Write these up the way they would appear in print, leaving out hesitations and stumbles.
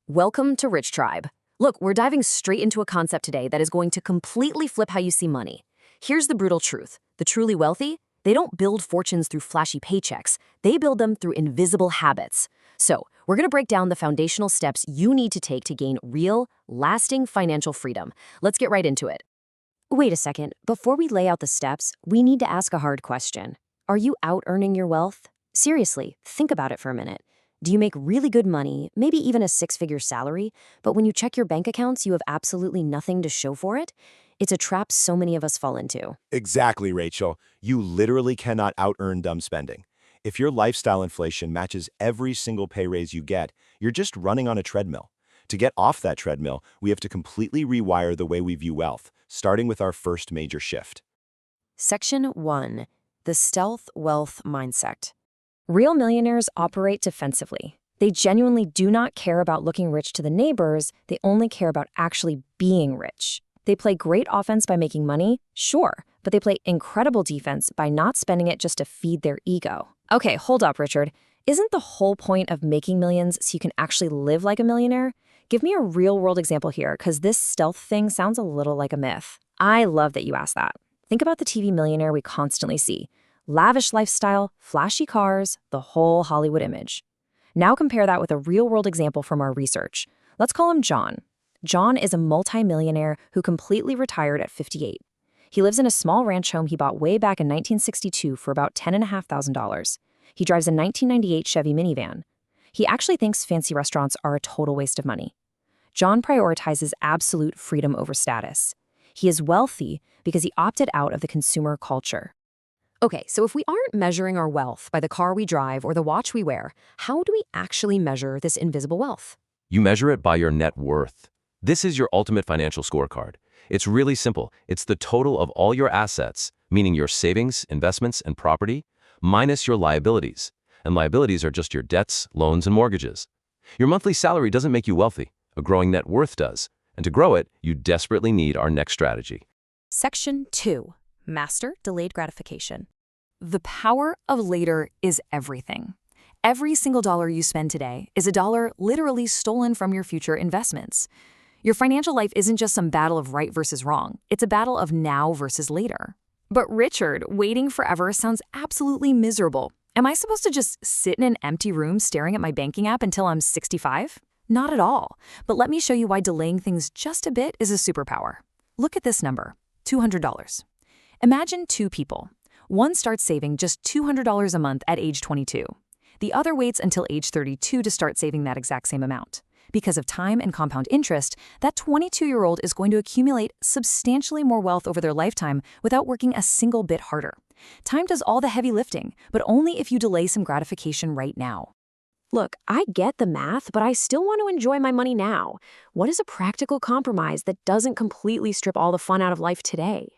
Welcome to Rich Tribe. Look, we're diving straight into a concept today that is going to completely flip how you see money. Here's the brutal truth. The truly wealthy, they don't build fortunes through flashy paychecks. They build them through invisible habits. So, we're going to break down the foundational steps you need to take to gain real, lasting financial freedom. Let's get right into it. Wait a second. Before we lay out the steps, we need to ask a hard question. Are you out-earning your wealth? Seriously, think about it for a minute. Do you make really good money, maybe even a six-figure salary, but when you check your bank accounts, you have absolutely nothing to show for it? It's a trap so many of us fall into. Exactly, Rachel. You literally cannot out-earn dumb spending. If your lifestyle inflation matches every single pay raise you get, you're just running on a treadmill. To get off that treadmill, we have to completely rewire the way we view wealth, starting with our first major shift. Section 1. The Stealth Wealth Mindset. Real millionaires operate defensively. They genuinely do not care about looking rich to the neighbors, they only care about actually being rich. They play great offense by making money, sure, but they play incredible defense by not spending it just to feed their ego. Okay, hold up, Richard. Isn't the whole point of making millions so you can actually live like a millionaire? Give me a real-world example here, because this stealth thing sounds a little like a myth. I love that you asked that. Think about the TV millionaire we constantly see. Lavish lifestyle, flashy cars, the whole Hollywood image. Now compare that with a real-world example from our research. Let's call him John. John is a multi-millionaire who completely retired at 58. He lives in a small ranch home he bought way back in 1962 for about $10,500. He drives a 1998 Chevy minivan. He actually thinks fancy restaurants are a total waste of money. John prioritizes absolute freedom over status. He is wealthy because he opted out of the consumer culture. Okay, so if we aren't measuring our wealth by the car we drive or the watch we wear, how do we actually measure this invisible wealth? You measure it by your net worth. This is your ultimate financial scorecard. It's really simple. It's the total of all your assets, meaning your savings, investments, and property, minus your liabilities. And liabilities are just your debts, loans, and mortgages. Your monthly salary doesn't make you wealthy. A growing net worth does. And to grow it, you desperately need our next strategy. Section 2. Master delayed gratification. The power of later is everything. Every single dollar you spend today is a dollar literally stolen from your future investments. Your financial life isn't just some battle of right versus wrong. It's a battle of now versus later. But Richard, waiting forever sounds absolutely miserable. Am I supposed to just sit in an empty room staring at my banking app until I'm 65? Not at all. But let me show you why delaying things just a bit is a superpower. Look at this number, $200. Imagine two people. One starts saving just $200 a month at age 22. The other waits until age 32 to start saving that exact same amount. Because of time and compound interest, that 22-year-old is going to accumulate substantially more wealth over their lifetime without working a single bit harder. Time does all the heavy lifting, but only if you delay some gratification right now. Look, I get the math, but I still want to enjoy my money now. What is a practical compromise that doesn't completely strip all the fun out of life today?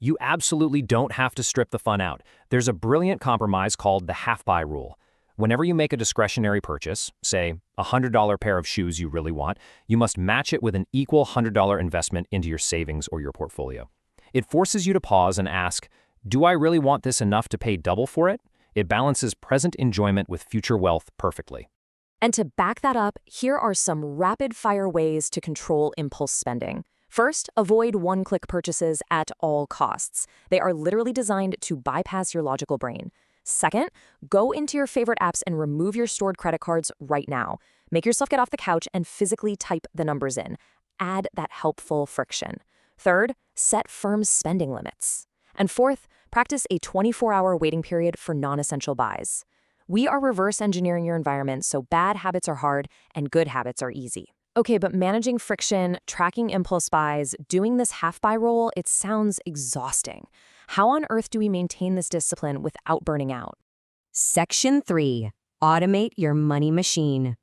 You absolutely don't have to strip the fun out. There's a brilliant compromise called the half-buy rule. Whenever you make a discretionary purchase, say a $100 pair of shoes you really want, you must match it with an equal $100 investment into your savings or your portfolio. It forces you to pause and ask, do I really want this enough to pay double for it? It balances present enjoyment with future wealth perfectly. And to back that up, here are some rapid-fire ways to control impulse spending. First, avoid one-click purchases at all costs. They are literally designed to bypass your logical brain. Second, go into your favorite apps and remove your stored credit cards right now. Make yourself get off the couch and physically type the numbers in. Add that helpful friction. Third, set firm spending limits. And fourth, practice a 24-hour waiting period for non-essential buys. We are reverse engineering your environment so bad habits are hard and good habits are easy. Okay, but managing friction, tracking impulse buys, doing this half-buy rule, it sounds exhausting. How on earth do we maintain this discipline without burning out? Section 3. Automate your money machine.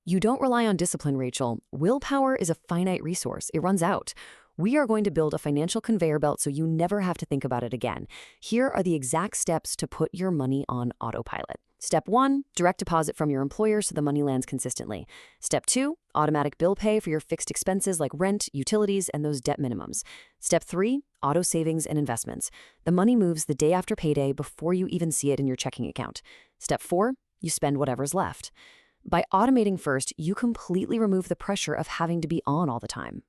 You don't rely on discipline, Rachel. Willpower is a finite resource. It runs out. We are going to build a financial conveyor belt so you never have to think about it again. Here are the exact steps to put your money on autopilot. Step 1, direct deposit from your employer so the money lands consistently. Step 2, automatic bill pay for your fixed expenses like rent, utilities, and those debt minimums. Step 3, auto savings and investments. The money moves the day after payday before you even see it in your checking account. Step 4, you spend whatever's left. By automating first, you completely remove the pressure of having to be on all the time.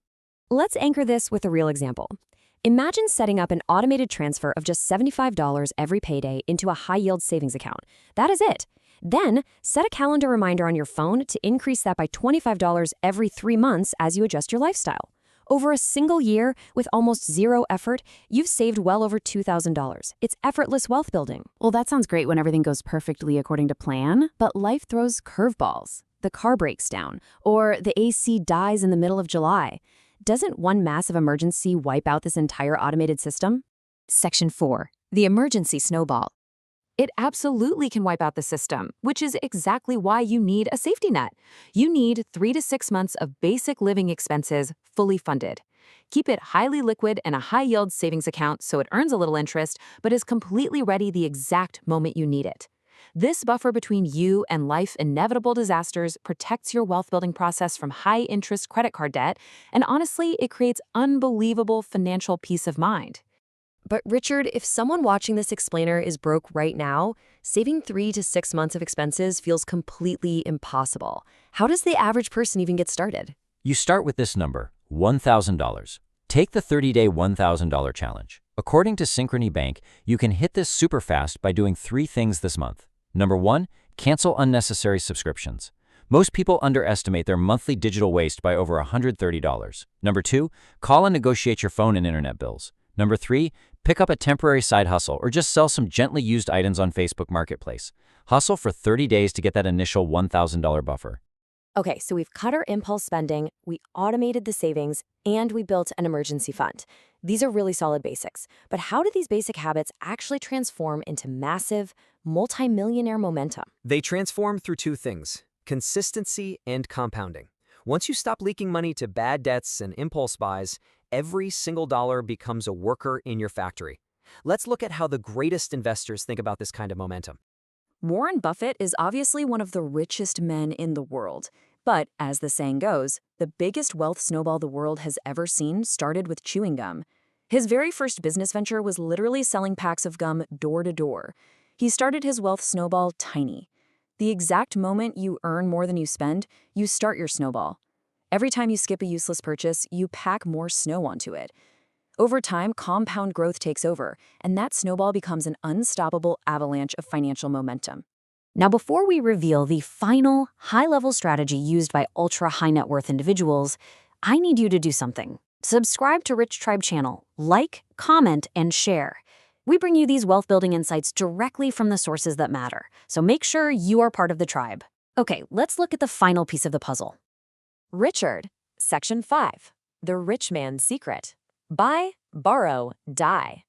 Let's anchor this with a real example. Imagine setting up an automated transfer of just $75 every payday into a high-yield savings account. That is it. Then, set a calendar reminder on your phone to increase that by $25 every 3 months as you adjust your lifestyle. Over a single year, with almost zero effort, you've saved well over $2,000. It's effortless wealth building. Well, that sounds great when everything goes perfectly according to plan, but life throws curveballs. The car breaks down, or the AC dies in the middle of July. Doesn't one massive emergency wipe out this entire automated system? Section 4. The emergency snowball. It absolutely can wipe out the system, which is exactly why you need a safety net. You need 3 to 6 months of basic living expenses fully funded. Keep it highly liquid in a high-yield savings account so it earns a little interest, but is completely ready the exact moment you need it. This buffer between you and life's inevitable disasters protects your wealth-building process from high-interest credit card debt, and honestly, it creates unbelievable financial peace of mind. But Richard, if someone watching this explainer is broke right now, saving 3 to 6 months of expenses feels completely impossible. How does the average person even get started? You start with this number, $1,000. Take the 30-day $1,000 challenge. According to Synchrony Bank, you can hit this super fast by doing 3 things this month. Number 1, cancel unnecessary subscriptions. Most people underestimate their monthly digital waste by over $130. Number 2, call and negotiate your phone and internet bills. Number 3, pick up a temporary side hustle or just sell some gently used items on Facebook Marketplace. Hustle for 30 days to get that initial $1,000 buffer. Okay, so we've cut our impulse spending, we automated the savings, and we built an emergency fund. These are really solid basics. But how do these basic habits actually transform into massive, multi-millionaire momentum? They transform through 2 things: consistency and compounding. Once you stop leaking money to bad debts and impulse buys, every single dollar becomes a worker in your factory. Let's look at how the greatest investors think about this kind of momentum. Warren Buffett is obviously one of the richest men in the world. But, as the saying goes, the biggest wealth snowball the world has ever seen started with chewing gum. His very first business venture was literally selling packs of gum door to door. He started his wealth snowball tiny. The exact moment you earn more than you spend, you start your snowball. Every time you skip a useless purchase, you pack more snow onto it. Over time, compound growth takes over, and that snowball becomes an unstoppable avalanche of financial momentum. Now, before we reveal the final high-level strategy used by ultra-high net worth individuals, I need you to do something. Subscribe to Rich Tribe channel, like, comment, and share. We bring you these wealth-building insights directly from the sources that matter, so make sure you are part of the tribe. Okay, let's look at the final piece of the puzzle. Richard, Section 5, The Rich Man's Secret. Buy, borrow, die.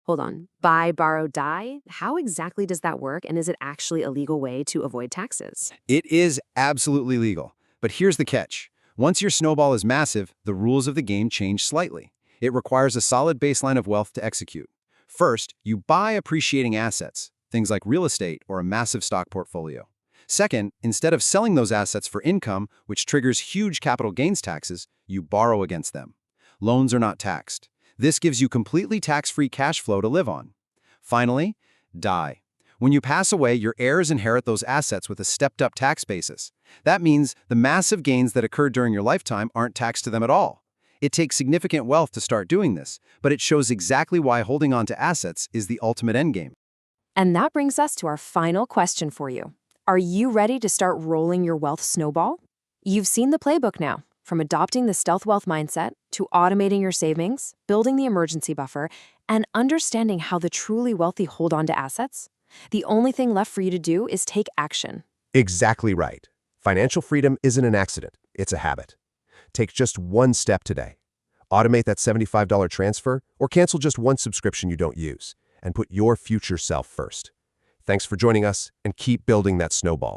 Hold on. Buy, borrow, die? How exactly does that work, and is it actually a legal way to avoid taxes? It is absolutely legal. But here's the catch. Once your snowball is massive, the rules of the game change slightly. It requires a solid baseline of wealth to execute. First, you buy appreciating assets, things like real estate or a massive stock portfolio. Second, instead of selling those assets for income, which triggers huge capital gains taxes, you borrow against them. Loans are not taxed. This gives you completely tax-free cash flow to live on. Finally, die. When you pass away, your heirs inherit those assets with a stepped-up tax basis. That means the massive gains that occurred during your lifetime aren't taxed to them at all. It takes significant wealth to start doing this, but it shows exactly why holding on to assets is the ultimate endgame. And that brings us to our final question for you. Are you ready to start rolling your wealth snowball? You've seen the playbook now, from adopting the stealth wealth mindset to automating your savings, building the emergency buffer, and understanding how the truly wealthy hold on to assets. The only thing left for you to do is take action. Exactly right. Financial freedom isn't an accident, it's a habit. Take just one step today. Automate that $75 transfer or cancel just one subscription you don't use, and put your future self first. Thanks for joining us, and keep building that snowball.